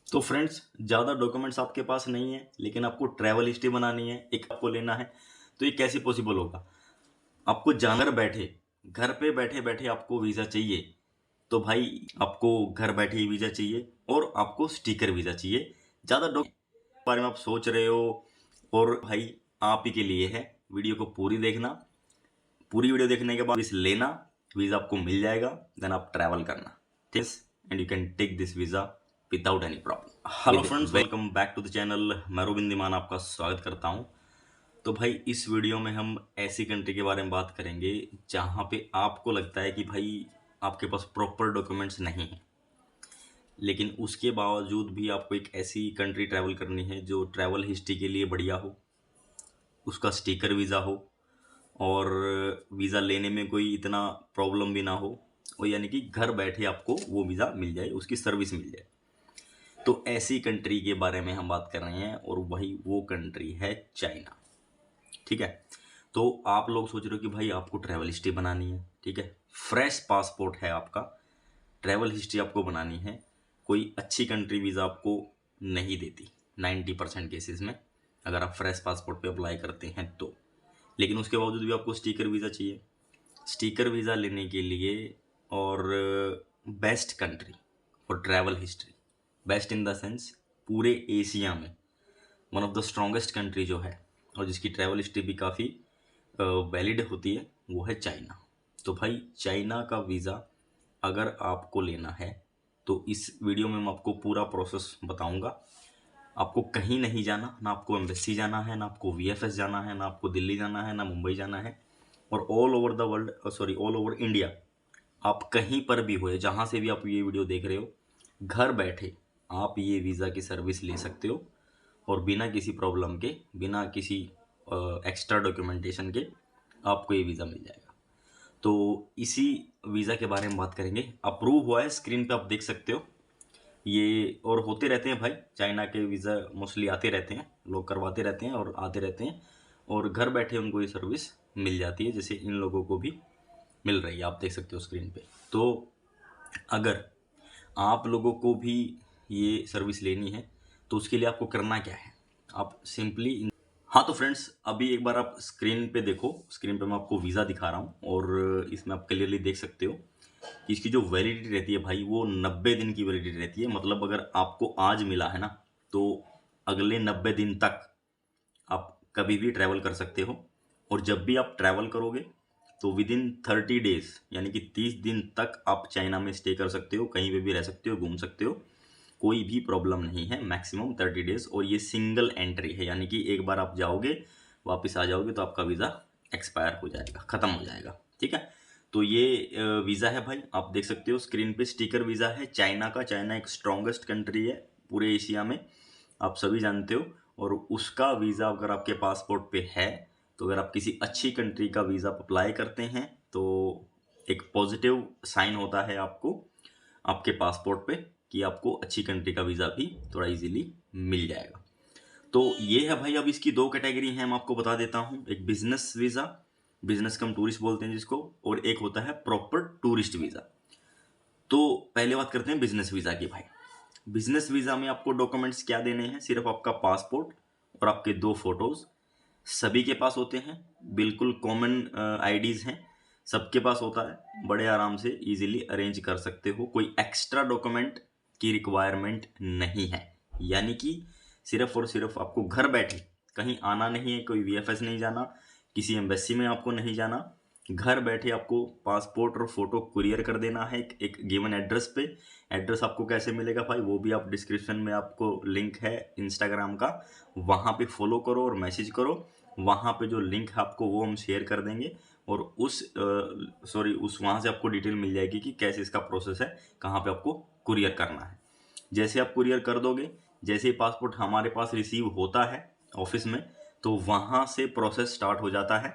तो फ्रेंड्स, ज़्यादा डॉक्यूमेंट्स आपके पास नहीं है लेकिन आपको ट्रैवल हिस्ट्री बनानी है, एक आपको लेना है। तो ये कैसे पॉसिबल होगा? आपको जानकर बैठे घर पे बैठे बैठे आपको वीज़ा चाहिए। तो भाई आपको घर बैठे ही वीज़ा चाहिए और आपको स्टिकर वीज़ा चाहिए। ज़्यादा डॉक्यूमेंट बारे में आप सोच रहे हो और भाई आप ही के लिए है। वीडियो को पूरी देखना। पूरी वीडियो देखने के बाद इसे लेना, वीज़ा आपको मिल जाएगा। देन आप ट्रैवल करना, ठीक है। And you can take this visa without any problem. Hello friends, welcome back to the channel. मैं रोबिन दीमान आपका स्वागत करता हूं। तो भाई इस वीडियो में हम ऐसी कंट्री के बारे में बात करेंगे जहां पे आपको लगता है कि भाई आपके पास प्रॉपर डॉक्यूमेंट्स नहीं है, लेकिन उसके बावजूद भी आपको एक ऐसी कंट्री ट्रैवल करनी है जो ट्रैवल हिस्ट्री के लिए बढ़िया हो, उसका स्टिकर वीज़ा हो और वीज़ा लेने में कोई इतना प्रॉब्लम भी ना हो, और यानी कि घर बैठे आपको वो वीज़ा मिल जाए, उसकी सर्विस मिल जाए। तो ऐसी कंट्री के बारे में हम बात कर रहे हैं और वही वो कंट्री है चाइना। ठीक है। तो आप लोग सोच रहे हो कि भाई आपको ट्रैवल हिस्ट्री बनानी है, ठीक है, फ्रेश पासपोर्ट है आपका, ट्रैवल हिस्ट्री आपको बनानी है। कोई अच्छी कंट्री वीज़ा आपको नहीं देती 90% केसेस में, अगर आप फ्रेश पासपोर्ट पे अप्लाई करते हैं तो। लेकिन उसके बावजूद भी आपको स्टिकर वीज़ा चाहिए। स्टिकर वीज़ा लेने के लिए और best country for travel history, best in the sense पूरे एशिया में one of the strongest country जो है और जिसकी ट्रैवल हिस्ट्री भी काफ़ी वैलिड होती है, वो है चाइना। तो भाई चाइना का वीज़ा अगर आपको लेना है तो इस वीडियो में मैं आपको पूरा प्रोसेस बताऊंगा। आपको कहीं नहीं जाना, ना आपको एम्बेसी जाना है, ना आपको वीएफएस जाना है, ना आपको दिल्ली जाना है, ना मुंबई जाना है। और all over the world, sorry all over India, आप कहीं पर भी हो, जहाँ से भी आप ये वीडियो देख रहे हो, घर बैठे आप ये वीज़ा की सर्विस ले सकते हो और बिना किसी प्रॉब्लम के, बिना किसी एक्स्ट्रा डॉक्यूमेंटेशन के आपको ये वीज़ा मिल जाएगा। तो इसी वीज़ा के बारे में बात करेंगे। अप्रूव हुआ है, स्क्रीन पे आप देख सकते हो ये। और होते रहते हैं भाई, चाइना के वीज़ा मोस्टली आते रहते हैं, लोग करवाते रहते हैं और आते रहते हैं और घर बैठे उनको ये सर्विस मिल जाती है, जैसे इन लोगों को भी मिल रही है, आप देख सकते हो स्क्रीन पे। तो अगर आप लोगों को भी ये सर्विस लेनी है तो उसके लिए आपको करना क्या है, आप सिंपली हाँ तो फ्रेंड्स, अभी एक बार आप स्क्रीन पे देखो। स्क्रीन पे मैं आपको वीज़ा दिखा रहा हूँ और इसमें आप क्लियरली देख सकते हो कि इसकी जो वैलिडिटी रहती है भाई, वो 90 दिन की वैलिडिटी रहती है। मतलब अगर आपको आज मिला है ना, तो अगले 90 दिन तक आप कभी भी ट्रैवल कर सकते हो। और जब भी आप ट्रैवल करोगे तो विद इन 30 डेज, यानी कि 30 दिन तक आप चाइना में स्टे कर सकते हो, कहीं पे भी रह सकते हो, घूम सकते हो, कोई भी प्रॉब्लम नहीं है। Maximum 30 days. और ये सिंगल एंट्री है, यानी कि एक बार आप जाओगे वापस आ जाओगे तो आपका वीज़ा एक्सपायर हो जाएगा, ख़त्म हो जाएगा। ठीक है। तो ये वीज़ा है भाई, आप देख सकते हो स्क्रीन पे, स्टिकर वीज़ा है चाइना का। चाइना एक स्ट्रॉन्गेस्ट कंट्री है पूरे एशिया में, आप सभी जानते हो। और उसका वीज़ा अगर आपके पासपोर्ट पे है, तो अगर आप किसी अच्छी कंट्री का वीज़ा अप्लाई करते हैं तो एक पॉजिटिव साइन होता है आपको आपके पासपोर्ट पे कि आपको अच्छी कंट्री का वीज़ा भी थोड़ा इजीली मिल जाएगा। तो ये है भाई। अब इसकी दो कैटेगरी हैं, मैं आपको बता देता हूँ। एक बिजनेस वीज़ा, बिजनेस कम टूरिस्ट बोलते हैं जिसको, और एक होता है प्रॉपर टूरिस्ट वीज़ा। तो पहले बात करते हैं बिजनेस वीज़ा की भाई। बिजनेस वीज़ा में आपको डॉक्यूमेंट्स क्या देने हैं? सिर्फ आपका पासपोर्ट और आपके 2 फोटोज़, सभी के पास होते हैं, बिल्कुल कॉमन आईडीज़ हैं, सबके पास होता है, बड़े आराम से इजीली अरेंज कर सकते हो। कोई एक्स्ट्रा डॉक्यूमेंट की रिक्वायरमेंट नहीं है, यानी कि सिर्फ और सिर्फ आपको घर बैठे कहीं आना नहीं है, कोई वीएफएस नहीं जाना, किसी एम्बेसी में आपको नहीं जाना। घर बैठे आपको पासपोर्ट और फोटो कुरियर कर देना है एक गिवन एड्रेस पे। एड्रेस आपको कैसे मिलेगा भाई, वो भी आप डिस्क्रिप्शन में, आपको लिंक है इंस्टाग्राम का, वहाँ पे फॉलो करो और मैसेज करो। वहाँ पे जो लिंक है आपको वो हम शेयर कर देंगे और उस वहाँ से आपको डिटेल मिल जाएगी कि कैसे इसका प्रोसेस है, कहाँ पे आपको कुरियर करना है। जैसे आप कुरियर कर दोगे, जैसे ही पासपोर्ट हमारे पास रिसीव होता है ऑफिस में, तो वहाँ से प्रोसेस स्टार्ट हो जाता है।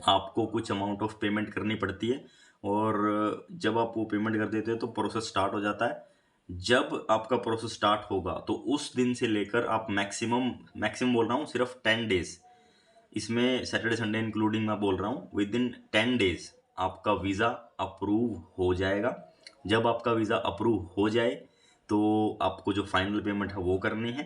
आपको कुछ अमाउंट ऑफ पेमेंट करनी पड़ती है और जब आप वो पेमेंट कर देते हो तो प्रोसेस स्टार्ट हो जाता है। जब आपका प्रोसेस स्टार्ट होगा तो उस दिन से लेकर आप मैक्सिमम मैक्सिमम बोल रहा हूँ, सिर्फ 10 डेज, इसमें सैटरडे संडे इंक्लूडिंग मैं बोल रहा हूँ, विद इन 10 डेज आपका वीज़ा अप्रूव हो जाएगा। जब आपका वीज़ा अप्रूव हो जाए तो आपको जो फाइनल पेमेंट है वो करनी है,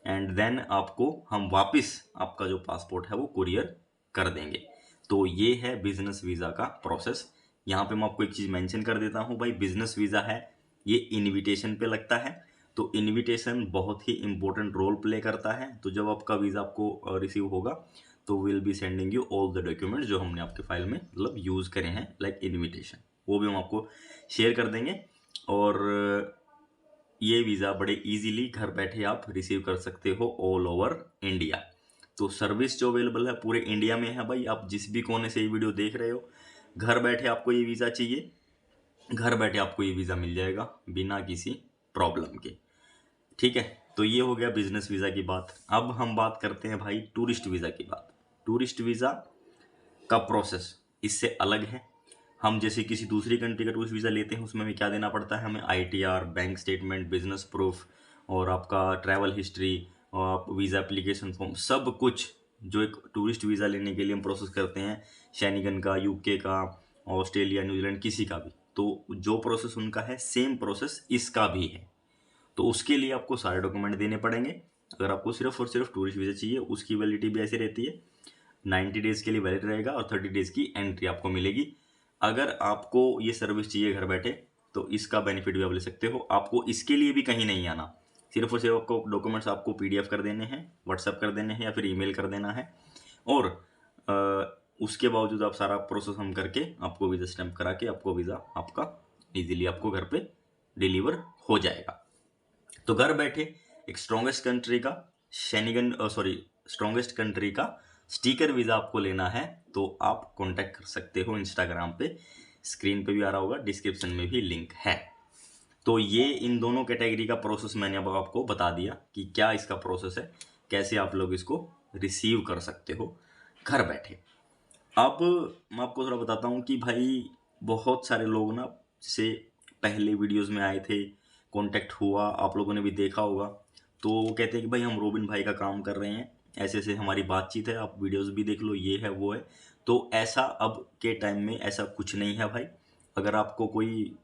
एंड देन आपको हम वापस आपका जो पासपोर्ट है वो कुरियर कर देंगे। तो ये है बिजनेस वीज़ा का प्रोसेस। यहाँ पे मैं आपको एक चीज़ मेंशन कर देता हूँ भाई, बिजनेस वीज़ा है, ये इनविटेशन पे लगता है। तो इनविटेशन बहुत ही इंपॉर्टेंट रोल प्ले करता है। तो जब आपका वीज़ा आपको रिसीव होगा तो will be sending you all the documents जो हमने आपके फाइल में मतलब यूज़ करे हैं लाइक इनविटेशन, वो भी हम आपको शेयर कर देंगे। और ये वीज़ा बड़े इजीली घर बैठे आप रिसीव कर सकते हो ऑल ओवर इंडिया। तो सर्विस जो अवेलेबल है पूरे इंडिया में है भाई। आप जिस भी कोने से ये वीडियो देख रहे हो, घर बैठे आपको ये वीज़ा चाहिए, घर बैठे आपको ये वीज़ा मिल जाएगा बिना किसी प्रॉब्लम के। ठीक है, तो ये हो गया बिजनेस वीज़ा की बात। अब हम बात करते हैं भाई टूरिस्ट वीज़ा की बात। टूरिस्ट वीज़ा का प्रोसेस इससे अलग है। हम जैसे किसी दूसरी कंट्री का टूरिस्ट वीज़ा लेते हैं, उसमें हमें क्या देना पड़ता है, हमें ITR, bank statement, business proof और आपका ट्रैवल हिस्ट्री और वीज़ा एप्लीकेशन फॉर्म, सब कुछ जो एक टूरिस्ट वीज़ा लेने के लिए हम प्रोसेस करते हैं, शेनिगन का, UK का, ऑस्ट्रेलिया, न्यूजीलैंड, किसी का भी, तो जो प्रोसेस उनका है सेम प्रोसेस इसका भी है। तो उसके लिए आपको सारे डॉक्यूमेंट देने पड़ेंगे। अगर आपको सिर्फ और सिर्फ टूरिस्ट वीज़ा चाहिए, उसकी वैलिडिटी भी ऐसी रहती है, 90 डेज़ के लिए वैलिड रहेगा और 30 डेज़ की एंट्री आपको मिलेगी। अगर आपको ये सर्विस चाहिए घर बैठे तो इसका बेनिफिट भी आप ले सकते हो। आपको इसके लिए भी कहीं नहीं आना, सिर्फ और सिर्फ आपको डॉक्यूमेंट्स आपको PDF कर देने हैं, व्हाट्सएप कर देने हैं या फिर ईमेल कर देना है, और उसके बावजूद आप सारा प्रोसेस हम करके आपको वीज़ा स्टैम्प करा के आपको वीज़ा आपका ईजिली आपको घर पे डिलीवर हो जाएगा। तो घर बैठे एक स्ट्रॉन्गेस्ट कंट्री का स्ट्रॉन्गेस्ट कंट्री का स्टिकर वीज़ा आपको लेना है तो आप कांटेक्ट कर सकते हो इंस्टाग्राम पे, स्क्रीन पे भी आ रहा होगा, डिस्क्रिप्शन में भी लिंक है। तो ये इन दोनों कैटेगरी का प्रोसेस मैंने अब आपको बता दिया कि क्या इसका प्रोसेस है, कैसे आप लोग इसको रिसीव कर सकते हो घर बैठे। अब मैं आपको थोड़ा बताता हूँ कि भाई बहुत सारे लोग ना से पहले वीडियोस में आए थे, कांटेक्ट हुआ, आप लोगों ने भी देखा होगा, तो वो कहते हैं कि भाई हम रोबिन भाई का काम कर रहे हैं, ऐसे ऐसे हमारी बातचीत है, आप वीडियोस भी देख लो, ये है वो है। तो ऐसा अब के टाइम में ऐसा कुछ नहीं है भाई। अगर आपको कोई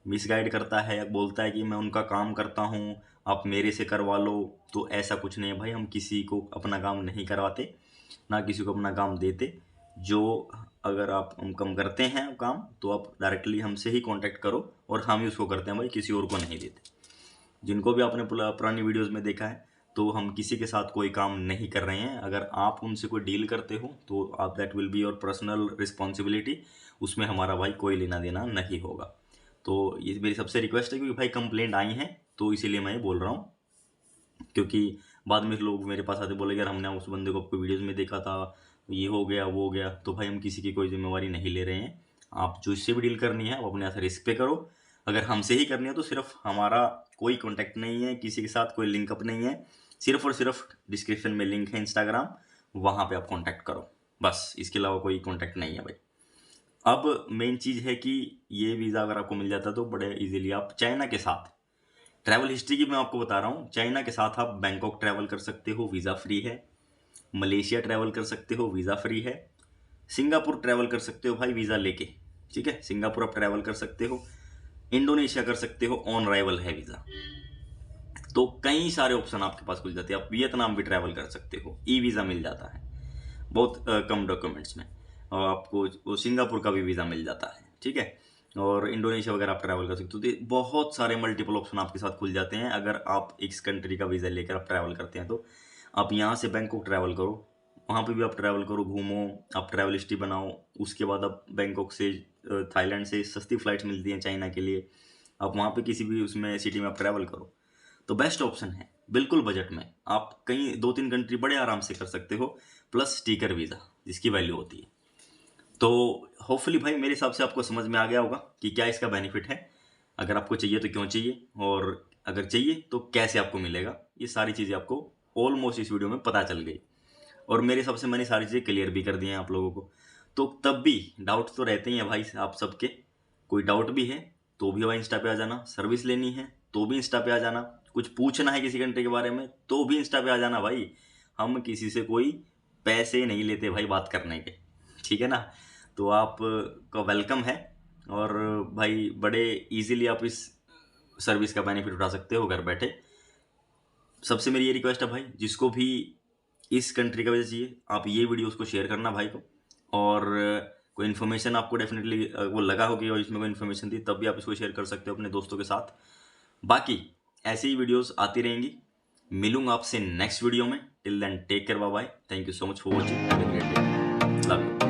मिसगाइड करता है या बोलता है कि मैं उनका काम करता हूँ, आप मेरे से करवा लो, तो ऐसा कुछ नहीं है भाई। हम किसी को अपना काम नहीं करवाते, ना किसी को अपना काम देते। जो अगर आप हम कम करते हैं काम तो आप डायरेक्टली हमसे ही कांटेक्ट करो और हम ही उसको करते हैं भाई, किसी और को नहीं देते। जिनको भी आपने पुरानी वीडियोस में देखा है, तो हम किसी के साथ कोई काम नहीं कर रहे हैं। अगर आप उनसे कोई डील करते हो तो आप that will be your personal responsibility, उसमें हमारा भाई कोई लेना देना नहीं होगा। तो ये मेरी सबसे रिक्वेस्ट है, क्योंकि भाई कंप्लेंट आई हैं तो इसीलिए मैं ये बोल रहा हूँ। क्योंकि बाद में लोग मेरे पास आते बोले यार हमने उस बंदे को आपको वीडियोज़ में देखा था, ये हो गया वो हो गया। तो भाई हम किसी की कोई जिम्मेवारी नहीं ले रहे हैं। आप जो इससे भी डील करनी है वो अपने यहाँ से रिस्क पे करो। अगर हमसे ही करनी है तो सिर्फ हमारा कोई कॉन्टैक्ट नहीं है, किसी के साथ कोई लिंकअप नहीं है, सिर्फ और सिर्फ डिस्क्रिप्शन में लिंक है इंस्टाग्राम, वहाँ पे आप कॉन्टैक्ट करो, बस। इसके अलावा कोई कॉन्टैक्ट नहीं है भाई। अब मेन चीज़ है कि ये वीज़ा अगर आपको मिल जाता तो बड़े इजीली आप चाइना के साथ, ट्रैवल हिस्ट्री की मैं आपको बता रहा हूँ, चाइना के साथ आप बैंकॉक ट्रैवल कर सकते हो, वीज़ा फ्री है। मलेशिया ट्रैवल कर सकते हो, वीज़ा फ्री है। सिंगापुर ट्रैवल कर सकते हो भाई वीज़ा लेके, ठीक है, सिंगापुर आप ट्रैवल कर सकते हो। इंडोनेशिया कर सकते हो, ऑन अराइवल है वीज़ा। तो कई सारे ऑप्शन आपके पास खुल जाते हैं। आप वियतनाम भी ट्रैवल कर सकते हो, वीज़ा मिल जाता है बहुत कम डॉक्यूमेंट्स में, और आपको वो सिंगापुर का भी वीज़ा मिल जाता है, ठीक है। और इंडोनेशिया वगैरह आप ट्रैवल कर सकते हो। तो बहुत सारे मल्टीपल ऑप्शन आपके साथ खुल जाते हैं अगर आप इस कंट्री का वीज़ा लेकर आप ट्रैवल करते हैं। तो आप यहाँ से बैंकॉक ट्रैवल करो, वहाँ पे भी आप ट्रैवल करो, घूमो, आप ट्रैवल हिस्ट्री बनाओ। उसके बाद आप बैंकॉक से थाईलैंड से सस्ती फ्लाइट्स मिलती हैं चाइना के लिए, आप वहाँ पे किसी भी उसमें सिटी में आप ट्रैवल करो। तो बेस्ट ऑप्शन है, बिल्कुल बजट में आप कहीं 2-3 कंट्री बड़े आराम से कर सकते हो, प्लस स्टिकर वीज़ा जिसकी वैल्यू होती है। तो होपफुली भाई मेरे हिसाब से आपको समझ में आ गया होगा कि क्या इसका बेनिफिट है, अगर आपको चाहिए तो क्यों चाहिए, और अगर चाहिए तो कैसे आपको मिलेगा। ये सारी चीज़ें आपको ऑलमोस्ट इस वीडियो में पता चल गई, और मेरे हिसाब से मैंने सारी चीज़ें क्लियर भी कर दी हैं आप लोगों को। तो तब भी डाउट तो रहते ही हैं भाई आप सबके, कोई डाउट भी है तो भी भाई इंस्टा पे आ जाना, सर्विस लेनी है तो भी इंस्टा पे आ जाना, कुछ पूछना है किसी कंट्री के बारे में तो भी इंस्टा पे आ जाना भाई। हम किसी से कोई पैसे नहीं लेते भाई बात करने के, ठीक है ना। तो आप का वेलकम है, और भाई बड़े इजीली आप इस सर्विस का बेनिफिट उठा सकते हो घर बैठे। सबसे मेरी ये रिक्वेस्ट है भाई, जिसको भी इस कंट्री का वीज़ा चाहिए, आप ये वीडियो उसको शेयर करना भाई को। और कोई इन्फॉर्मेशन आपको डेफिनेटली वो लगा होगी और इसमें कोई इन्फॉर्मेशन थी, तब भी आप इसको शेयर कर सकते हो अपने दोस्तों के साथ। बाकी ऐसी ही वीडियोस आती रहेंगी। मिलूंगा आपसे नेक्स्ट वीडियो में। Till then take care, bye bye. Thank you so much for watching. Have a great day. Love you.